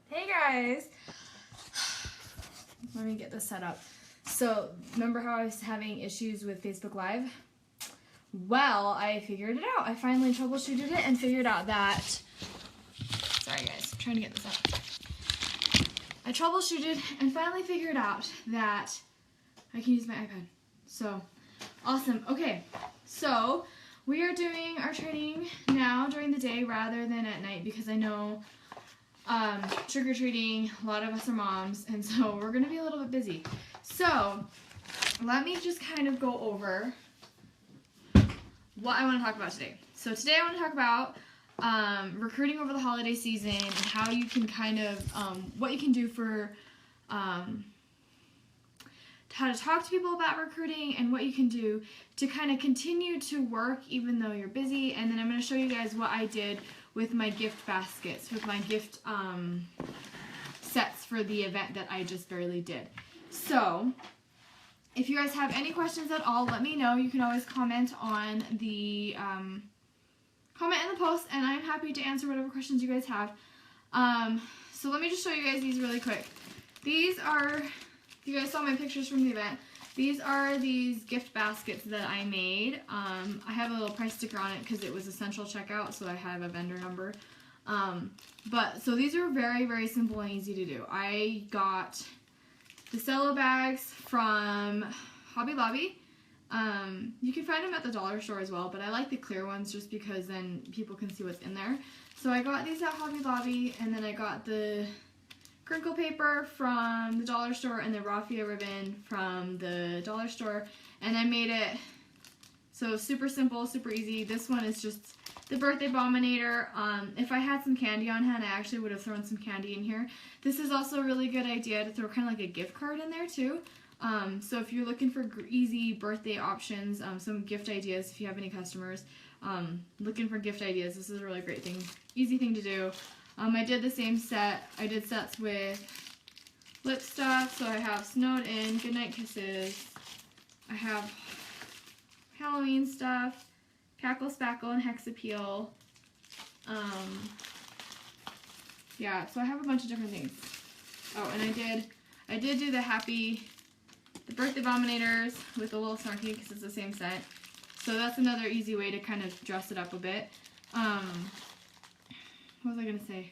Hey guys! Let me get this set up. So, remember how I was having issues with Facebook Live? Well, I figured it out. I finally troubleshooted it and figured out that... Sorry guys, I'm trying to get this up. I troubleshooted and finally figured out that I can use my iPad. So, awesome. Okay, so we are doing our training now during the day rather than at night because I know trick-or-treating, a lot of us are moms, and so we're going to be a little bit busy. So, let me just kind of go over what I want to talk about today. So today I want to talk about recruiting over the holiday season and how you can kind of, what you can do for how to talk to people about recruiting and what you can do to kind of continue to work even though you're busy. And then I'm going to show you guys what I did with my gift baskets, with my gift sets for the event that I just barely did. So, if you guys have any questions at all, let me know. You can always comment on the comment in the post, and I'm happy to answer whatever questions you guys have. So let me just show you guys these really quick. These are, if you guys saw my pictures from the event, these are these gift baskets that I made. I have a little price sticker on it because it was essential checkout, so I have a vendor number. So these are very, very simple and easy to do. I got the cello bags from Hobby Lobby. You can find them at the dollar store as well, but I like the clear ones just because then people can see what's in there. So I got these at Hobby Lobby, and then I got the crinkle paper from the dollar store and the raffia ribbon from the dollar store, and I made it so super simple, super easy. This one is just the birthday bombinator. If I had some candy on hand, I actually would have thrown some candy in here. This is also a really good idea to throw kind of like a gift card in there too. So if you're looking for easy birthday options, some gift ideas, if you have any customers looking for gift ideas, this is a really great thing, easy thing to do. I did the same set. I did sets with lip stuff, so I have Snowed In, Goodnight Kisses. I have Halloween stuff, Cackle Spackle and Hex Appeal. Yeah, so I have a bunch of different things. Oh, and I did do the birthday bombinators with a little snarky because it's the same set. So that's another easy way to kind of dress it up a bit. What was I going to say?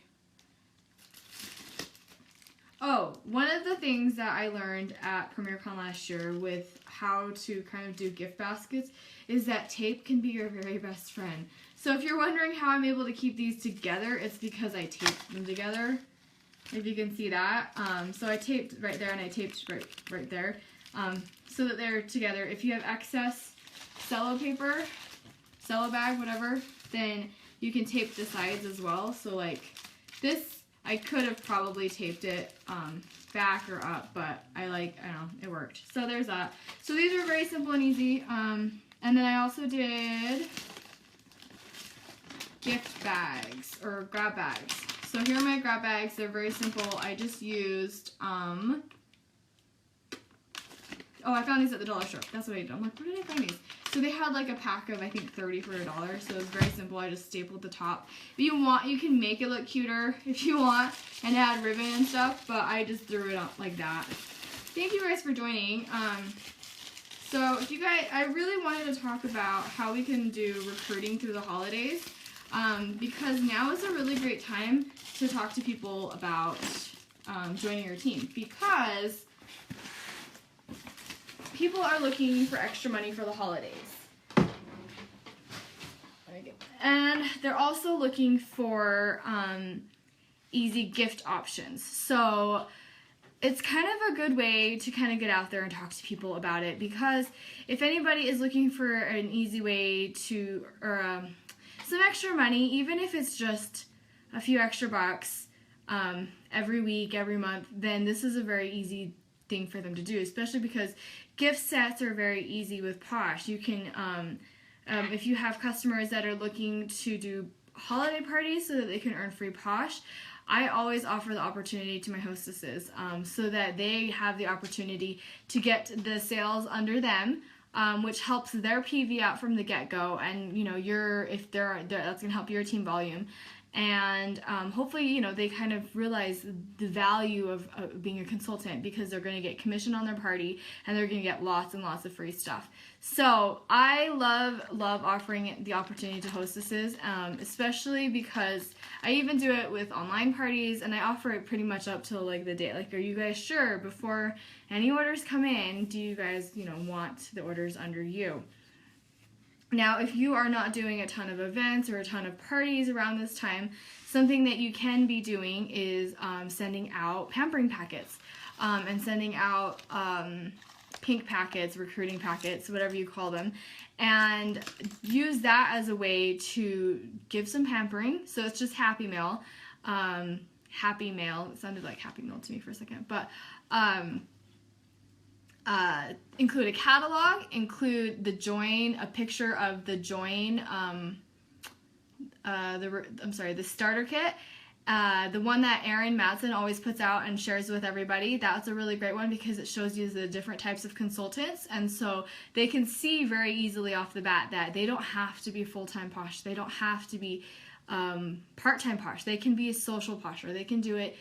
Oh, one of the things that I learned at PremierCon last year with how to kind of do gift baskets is that tape can be your very best friend. So if you're wondering how I'm able to keep these together, it's because I taped them together. If you can see that. So I taped right there and I taped right there so that they're together. If you have excess cello paper, cello bag, whatever, then you can tape the sides as well. So like this, I could have probably taped it back or up, but I don't know, it worked. So there's that. So these are very simple and easy. And then I also did gift bags or grab bags. So here are my grab bags. They're very simple. I just used, oh, I found these at the dollar store. That's what I did. I'm like, where did I find these? So they had like a pack of, I think, 30 for $1. So it was very simple. I just stapled the top. If you want, you can make it look cuter if you want and add ribbon and stuff, but I just threw it up like that. Thank you guys for joining. So if you guys, I really wanted to talk about how we can do recruiting through the holidays because now is a really great time to talk to people about joining your team because people are looking for extra money for the holidays. And they're also looking for easy gift options. So it's kind of a good way to kind of get out there and talk to people about it because if anybody is looking for an easy way to, or some extra money, even if it's just a few extra bucks every week, every month, then this is a very easy thing for them to do, especially because gift sets are very easy with Posh. You can, if you have customers that are looking to do holiday parties so that they can earn free Posh, I always offer the opportunity to my hostesses so that they have the opportunity to get the sales under them, which helps their PV out from the get-go, and you know, that's gonna help your team volume. And hopefully, you know, they kind of realize the value of being a consultant, because they're going to get commission on their party and they're going to get lots and lots of free stuff. So I love offering the opportunity to hostesses, especially because I even do it with online parties, and I offer it pretty much up till like the day. Like, are you guys sure before any orders come in, do you guys, you know, want the orders under you? Now, if you are not doing a ton of events or a ton of parties around this time, something that you can be doing is sending out pampering packets and sending out pink packets, recruiting packets, whatever you call them, and use that as a way to give some pampering. So it's just Happy Mail. Happy Mail. It sounded like Happy Meal to me for a second, but include a catalog, include the join, a picture of the join, the starter kit, the one that Erin Madsen always puts out and shares with everybody. That's a really great one because it shows you the different types of consultants, and so they can see very easily off the bat that they don't have to be full-time Posh, they don't have to be part-time Posh, they can be a social Posh, or they can do it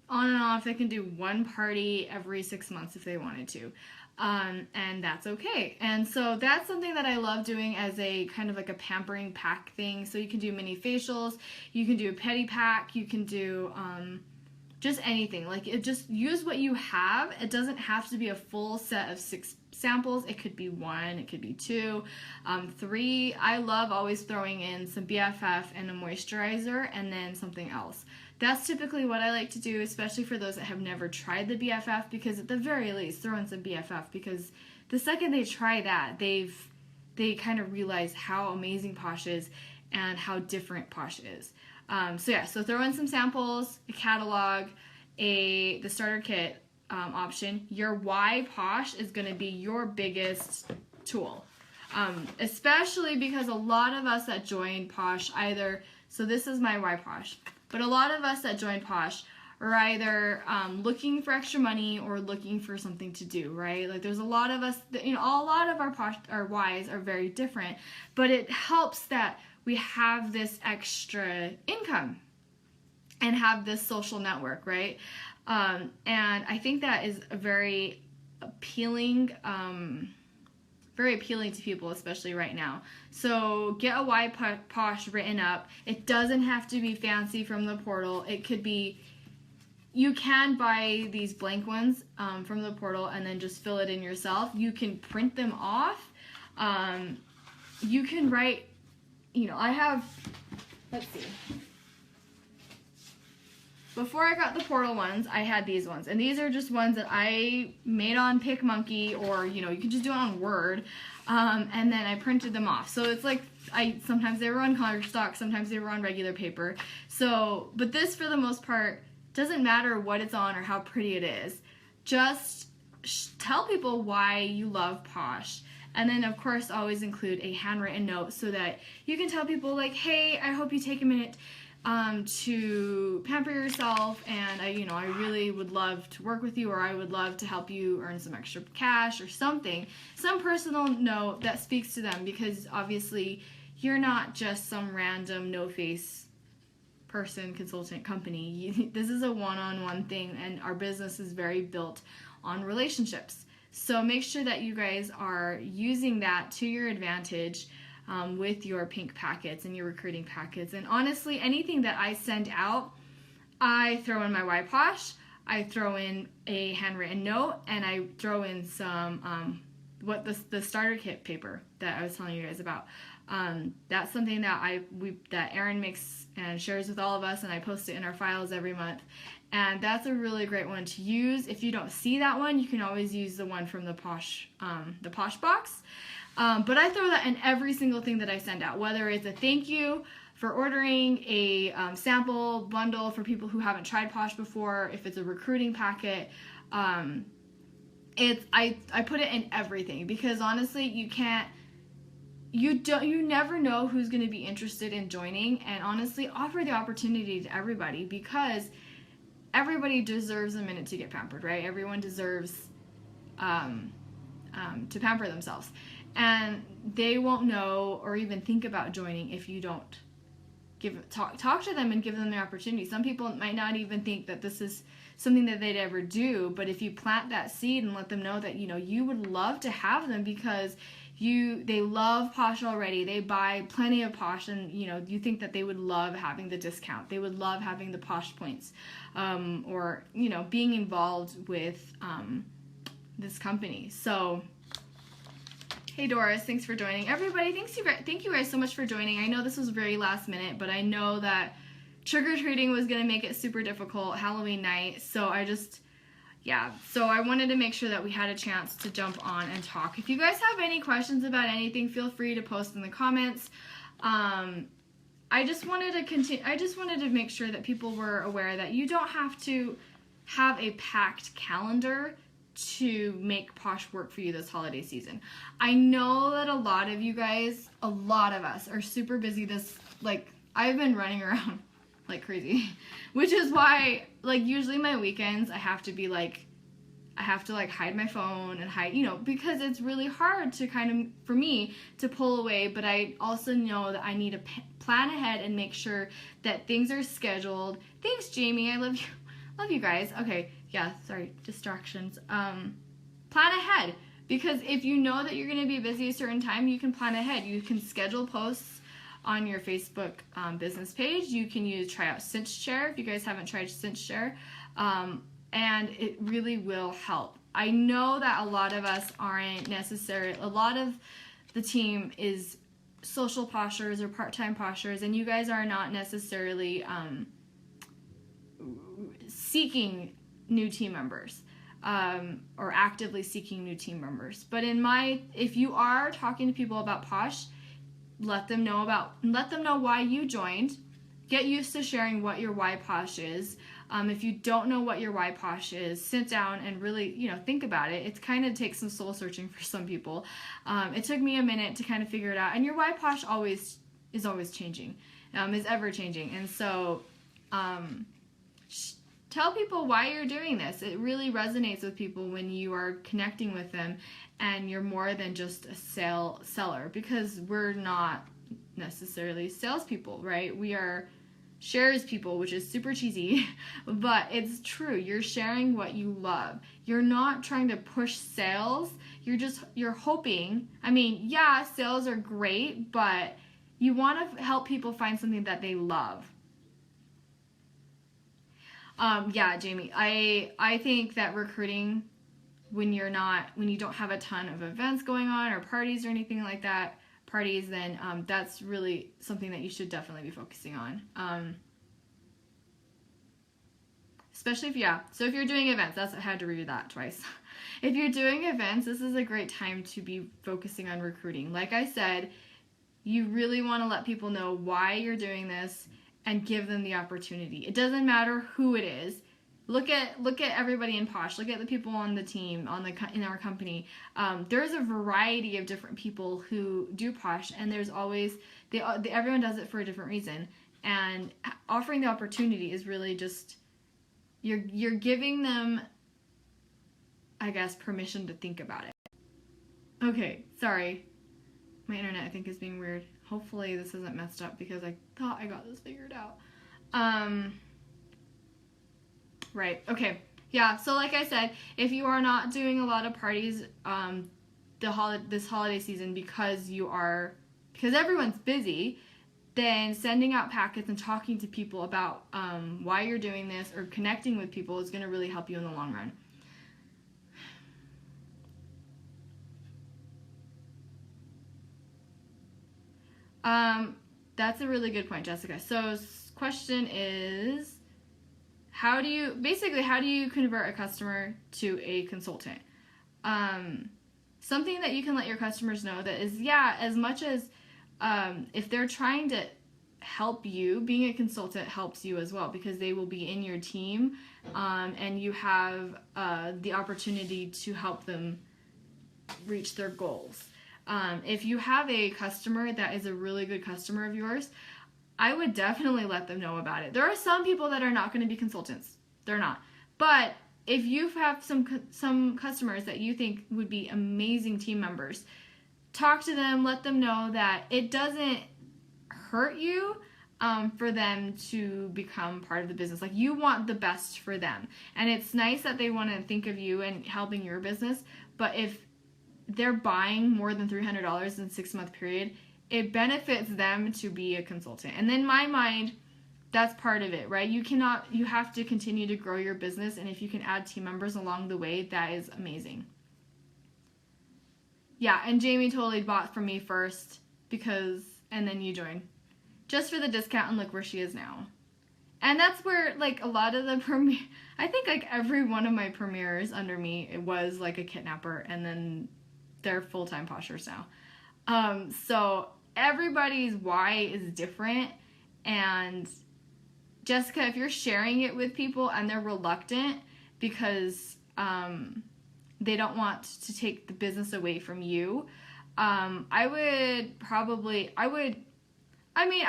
on and off. They can do one party every 6 months if they wanted to. And that's okay. And so that's something that I love doing as a kind of like a pampering pack thing. So you can do mini facials, you can do a pedi pack, you can do just anything. Like, it just use what you have. It doesn't have to be a full set of 6 samples. It could be 1, it could be 2, 3. I love always throwing in some BFF and a moisturizer and then something else. That's typically what I like to do, especially for those that have never tried the BFF, because at the very least, throw in some BFF, because the second they try that, they kind of realize how amazing Posh is and how different Posh is. So throw in some samples, a catalog, the starter kit option. Your why Posh is going to be your biggest tool, especially because a lot of us that join Posh so this is my why Posh. But a lot of us that join Posh are either looking for extra money or looking for something to do, right? Like, there's a lot of us that, you know, a lot of our whys are very different, but it helps that we have this extra income and have this social network, right? And I think that is a very appealing to people, especially right now. So get a why Posh written up. It doesn't have to be fancy from the portal. It could be, you can buy these blank ones from the portal and then just fill it in yourself. You can print them off. You can write, you know, I have, let's see. Before I got the portal ones, I had these ones. And these are just ones that I made on PicMonkey, or, you know, you can just do it on Word. And then I printed them off. So it's like, sometimes they were on cardstock, sometimes they were on regular paper. So, but this, for the most part, doesn't matter what it's on or how pretty it is. Just tell people why you love Posh. And then, of course, always include a handwritten note so that you can tell people, like, hey, I hope you take a minute to pamper yourself, and I really would love to work with you, or I would love to help you earn some extra cash or something, some personal note that speaks to them, because obviously you're not just some random no-face person, consultant, company. This is a one-on-one thing, and our business is very built on relationships. So make sure that you guys are using that to your advantage with your pink packets and your recruiting packets. And honestly, anything that I send out, I throw in my why Posh, I throw in a handwritten note, and I throw in some the starter kit paper that I was telling you guys about. That's something that that Erin makes and shares with all of us, and I post it in our files every month. And that's a really great one to use. If you don't see that one, you can always use the one from the Posh box. But I throw that in every single thing that I send out, whether it's a thank you for ordering, a sample bundle for people who haven't tried Posh before, if it's a recruiting packet. I put it in everything, because honestly, you never know who's going to be interested in joining, and honestly, offer the opportunity to everybody, because everybody deserves a minute to get pampered, right? Everyone deserves to pamper themselves. And they won't know or even think about joining if you don't talk to them and give them the opportunity. Some people might not even think that this is something that they'd ever do, but if you plant that seed and let them know that, you know, you would love to have them because they love Posh already, they buy plenty of Posh, and you know, you think that they would love having the discount, they would love having the Posh points, or you know, being involved with this company. So hey Doris, thanks for joining. Everybody, thank you guys so much for joining. I know this was very last minute, but I know that trick-or-treating was going to make it super difficult Halloween night, so so I wanted to make sure that we had a chance to jump on and talk. If you guys have any questions about anything, feel free to post in the comments. I just wanted to make sure that people were aware that you don't have to have a packed calendar to make Posh work for you this holiday season. I know that a lot of you guys, a lot of us are super busy I've been running around like crazy, which is why usually my weekends I have to hide my phone and hide, you know, because it's really hard to for me to pull away, but I also know that I need to plan ahead and make sure that things are scheduled. Thanks, Jamie. I love you. Love you guys. Okay. Yeah. Sorry. Distractions. Plan ahead, because if you know that you're going to be busy a certain time, you can plan ahead. You can schedule posts on your Facebook business page. You can try out Cinch Share if you guys haven't tried Cinch Share, and it really will help. I know that a lot of us aren't necessarily, a lot of the team is social poshers or part-time poshers, and you guys are not necessarily seeking new team members or actively seeking new team members. But if you are talking to people about Posh, let them know why you joined. Get used to sharing what your why Posh is. If you don't know what your why Posh is, sit down and really, you know, think about it. It kind of takes some soul searching for some people. It took me a minute to kind of figure it out. And your why Posh is always changing, is ever changing. And so tell people why you're doing this. It really resonates with people when you are connecting with them and you're more than just a seller, because we're not necessarily salespeople, right? We are shares people, which is super cheesy, but it's true. You're sharing what you love. You're not trying to push sales. You're hoping. I mean, yeah, sales are great, but you want to help people find something that they love. Yeah, Jamie, I think that recruiting, when you don't have a ton of events going on or parties or anything like that, then that's really something that you should definitely be focusing on. Especially if you're doing events, I had to read that twice. If you're doing events, this is a great time to be focusing on recruiting. Like I said, you really want to let people know why you're doing this and give them the opportunity. It doesn't matter who it is. Look at everybody in Posh. Look at the people on the team, in our company. There's a variety of different people who do Posh, and there's always everyone does it for a different reason. And offering the opportunity is really just you're giving them, I guess, permission to think about it. Okay, sorry, my internet I think is being weird. Hopefully this isn't messed up because I thought I got this figured out. Right, okay. Yeah, so like I said, if you are not doing a lot of parties this holiday season because everyone's busy, then sending out packets and talking to people about why you're doing this or connecting with people is going to really help you in the long run. That's a really good point, Jessica. So question is, how do you convert a customer to a consultant? Something that you can let your customers know that is, as much as if they're trying to help you, being a consultant helps you as well, because they will be in your team, and you have the opportunity to help them reach their goals. If you have a customer that is a really good customer of yours, I would definitely let them know about it. There are some people that are not going to be consultants. They're not. But if you have some customers that you think would be amazing team members, talk to them, let them know that it doesn't hurt you for them to become part of the business. Like, you want the best for them. And it's nice that they want to think of you and helping your business, but if they're buying more than $300 in a 6-month period, it benefits them to be a consultant. And in my mind, that's part of it, right? You have to continue to grow your business, and if you can add team members along the way, that is amazing. Yeah, and Jamie totally bought from me first and then you joined. Just for the discount, and look where she is now. And that's where, like, a lot of the I think, like, every one of my premiers under me, it was, like, a kidnapper, and then they're full-time poshers now. So everybody's why is different, and Jessica, if you're sharing it with people and they're reluctant because they don't want to take the business away from you, I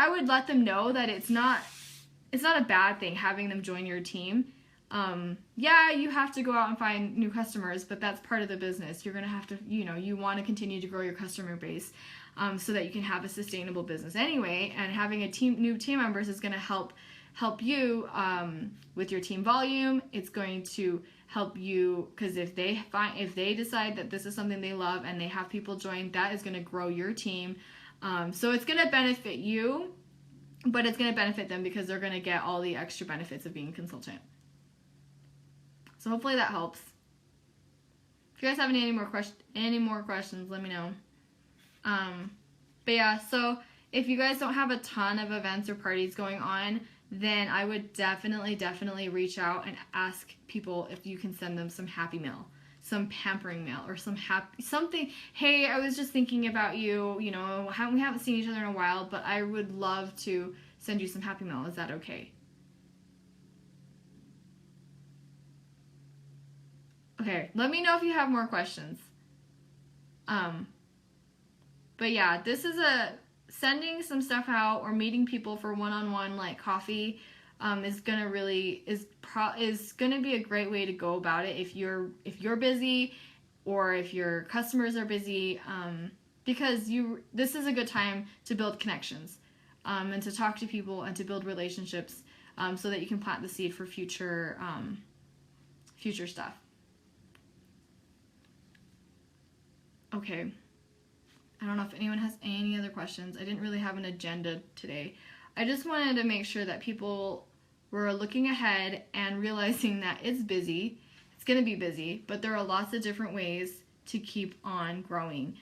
would let them know that it's not a bad thing having them join your team. Yeah, you have to go out and find new customers, but that's part of the business. You're going to have to, you want to continue to grow your customer base so that you can have a sustainable business anyway, and having new team members is going to help you with your team volume. It's going to help you, because if they decide that this is something they love and they have people join, that is going to grow your team. So it's going to benefit you, but it's going to benefit them because they're going to get all the extra benefits of being a consultant. So hopefully that helps. If you guys have any more questions, let me know. But yeah, so if you guys don't have a ton of events or parties going on, then I would definitely reach out and ask people if you can send them some happy mail, some pampering mail, or something. Hey, I was just thinking about you, we haven't seen each other in a while, but I would love to send you some happy mail. Is that okay? Okay, let me know if you have more questions. But yeah, this is sending some stuff out or meeting people for one-on-one, like coffee, is gonna be a great way to go about it if you're busy or if your customers are busy, because this is a good time to build connections, and to talk to people and to build relationships, so that you can plant the seed for future stuff. Okay. I don't know if anyone has any other questions. I didn't really have an agenda today. I just wanted to make sure that people were looking ahead and realizing that it's busy. It's going to be busy, but there are lots of different ways to keep on growing.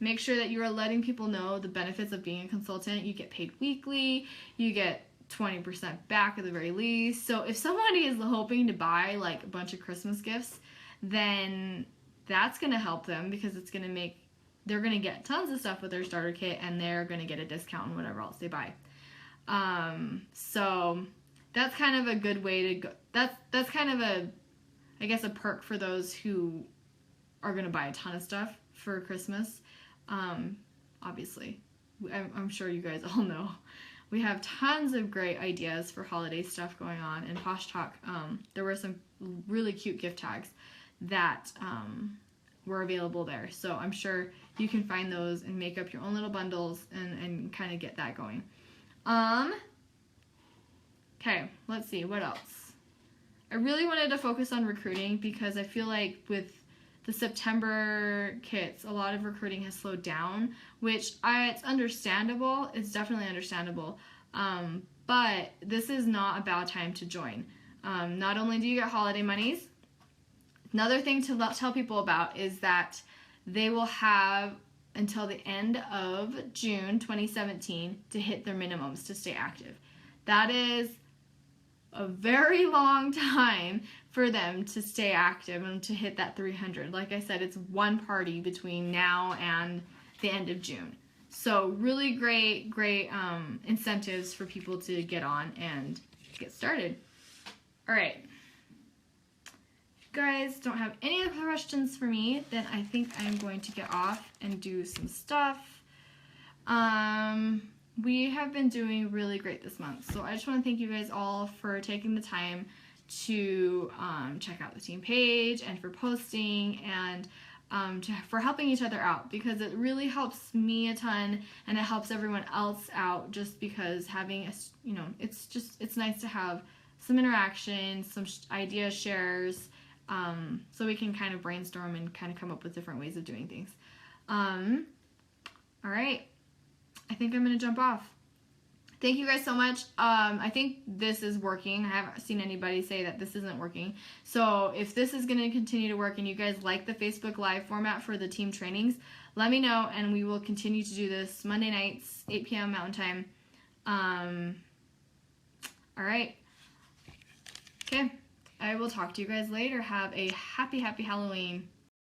Make sure that you are letting people know the benefits of being a consultant. You get paid weekly. You get 20% back at the very least. So if somebody is hoping to buy like a bunch of Christmas gifts, then that's going to help them, because they're going to get tons of stuff with their starter kit, and they're going to get a discount on whatever else they buy. So that's kind of a good way to go. That's kind of a perk for those who are going to buy a ton of stuff for Christmas. Obviously, I'm sure you guys all know we have tons of great ideas for holiday stuff going on in Posh Talk. There were some really cute gift tags that were available there, so I'm sure you can find those and make up your own little bundles and kind of get that going. Okay, let's see, what else? I really wanted to focus on recruiting, because I feel like with the September kits, a lot of recruiting has slowed down, which it's understandable. It's definitely understandable, but this is not a bad time to join. Not only do you get holiday monies, another thing to tell people about is that they will have until the end of June 2017 to hit their minimums to stay active. That is a very long time for them to stay active and to hit that 300. Like I said, it's one party between now and the end of June. So really great incentives for people to get on and get started. All right. Guys don't have any other questions for me, then I think I'm going to get off and do some stuff. We have been doing really great this month, so I just want to thank you guys all for taking the time to check out the team page and for posting, and for helping each other out, because it really helps me a ton and it helps everyone else out, just because having it's nice to have some interaction, some idea shares, so we can kind of brainstorm and kind of come up with different ways of doing things. All right, I think I'm gonna jump off. Thank you guys so much. I think this is working. I haven't seen anybody say that this isn't working. So if this is going to continue to work and you guys like the Facebook Live format for the team trainings, let me know and we will continue to do this Monday nights, 8 p.m. Mountain Time. All right. Okay. I will talk to you guys later. Have a happy Halloween.